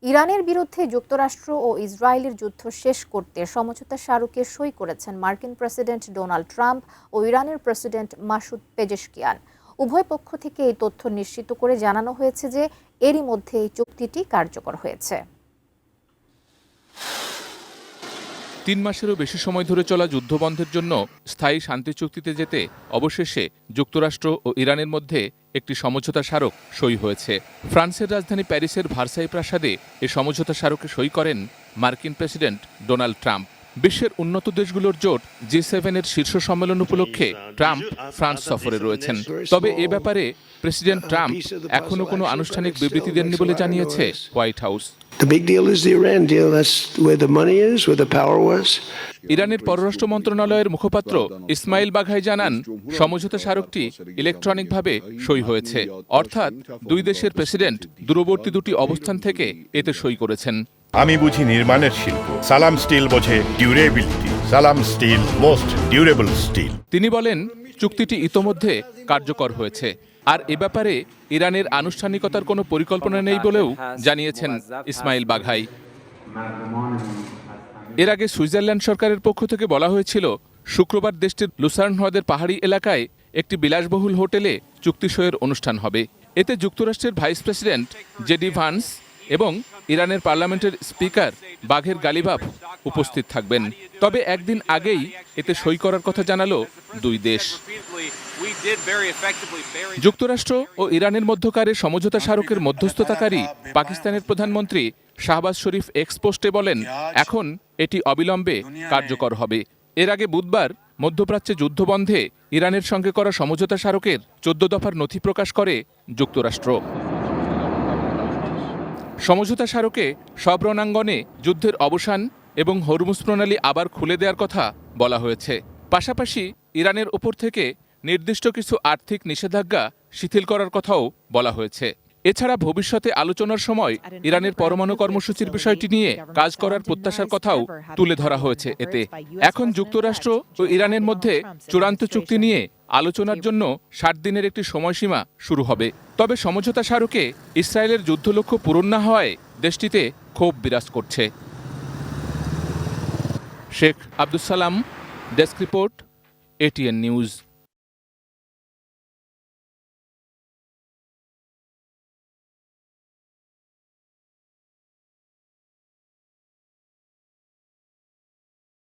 ইরানের বিরুদ্ধে যুক্তরাষ্ট্র ও ইসরায়েলের যুদ্ধ শেষ করতে সমঝোতা স্মারকে সই করেছেন মার্কিন প্রেসিডেন্ট ডোনাল্ড ট্রাম্প ও ইরানের প্রেসিডেন্ট মাসুদ পেজেশকিয়ান। উভয় পক্ষ থেকে এই তথ্য নিশ্চিত করে জানানো হয়েছে যে এরই মধ্যে এই চুক্তিটি কার্যকর হয়েছে। ৩ মাসেরও বেশি সময় ধরে চলা যুদ্ধবন্ধের জন্য স্থায়ী শান্তি চুক্তিতে যেতে অবশেষে যুক্তরাষ্ট্র ও ইরানের মধ্যে একটি সমঝোতা স্মারক সই হয়েছে। ফ্রান্সের রাজধানী প্যারিসের ভার্সাই প্রাসাদে এ সমঝোতা স্মারকে সই করেন মার্কিন প্রেসিডেন্ট ডোনাল্ড ট্রাম্প। বিশ্বের উন্নত দেশগুলোর জোট G7 এর শীর্ষ সম্মেলন উপলক্ষে ট্রাম্প ফ্রান্স সফরে রয়েছেন। তবে এ ব্যাপারে প্রেসিডেন্ট ট্রাম্প এখনো কোনো আনুষ্ঠানিক বিবৃতি দেননি বলে জানিয়েছে হোয়াইট হাউস। ইরানের পররাষ্ট্র মন্ত্রণালয়ের মুখপাত্র ইসমাইল বাঘাই জানান, সমঝোতা স্মারকটি ইলেকট্রনিকভাবে সই হয়েছে, অর্থাৎ দুই দেশের প্রেসিডেন্ট দূরবর্তী দুটি অবস্থান থেকে এতে সই করেছেন। আমি বুঝি নির্মাণের শিল্প, সালাম স্টিল বোঝে ডিউরেবিলিটি। সালাম স্টিল, মোস্ট ডিউরেবল স্টিল। তিনি বলেন, চুক্তিটি ইতোমধ্যে কার্যকর হয়েছে, আর এ ব্যাপারে ইরানের আনুষ্ঠানিকতার কোনো পরিকল্পনা নেই বলেও জানিয়েছেন ইসমাইল বাঘাই। এর আগে সুইজারল্যান্ড সরকারের পক্ষ থেকে বলা হয়েছিল, শুক্রবার দেশটির লুসার্ন হ্রদের পাহাড়ি এলাকায় একটি বিলাসবহুল হোটেলে চুক্তি সইয়ের অনুষ্ঠান হবে। এতে যুক্তরাষ্ট্রের ভাইস প্রেসিডেন্ট জেডি ভান্স এবং ইরানের পার্লামেন্টের স্পিকার বাঘের গালিবাফ উপস্থিত থাকবেন। তবে একদিন আগেই এতে সই করার কথা জানালো দুই দেশ। যুক্তরাষ্ট্র ও ইরানের মধ্যকার সমঝোতা স্মারকের মধ্যস্থতাকারী পাকিস্তানের প্রধানমন্ত্রী শাহবাজ শরীফ এক্স পোস্টে বলেন, এখন এটি অবিলম্বে কার্যকর হবে। এর আগে বুধবার মধ্যপ্রাচ্যে যুদ্ধবন্ধে ইরানের সঙ্গে করা সমঝোতা স্মারকের 14 দফার নথি প্রকাশ করে যুক্তরাষ্ট্র। সমঝোতা স্মারকে সব রণাঙ্গনে যুদ্ধের অবসান এবং হরমুজ প্রণালী আবার খুলে দেওয়ার কথা বলা হয়েছে। পাশাপাশি ইরানের ওপর থেকে নির্দিষ্ট কিছু আর্থিক নিষেধাজ্ঞা শিথিল করার কথাও বলা হয়েছে। এছাড়া ভবিষ্যতে আলোচনার সময় ইরানের পরমাণু কর্মসূচির বিষয়টি নিয়ে কাজ করার প্রত্যাশার কথাও তুলে ধরা হয়েছে এতে। এখন যুক্তরাষ্ট্র ও ইরানের মধ্যে চূড়ান্ত চুক্তি নিয়ে আলোচনার জন্য 60 দিনের একটি সময়সীমা শুরু হবে। তবে সমঝোতা স্মারকে ইসরায়েলের যুদ্ধলক্ষ্য পূরণ না হওয়ায় দেশটিতে ক্ষোভ বিরাজ করছে। Sheikh Abdus Salam, desk report, ATN news.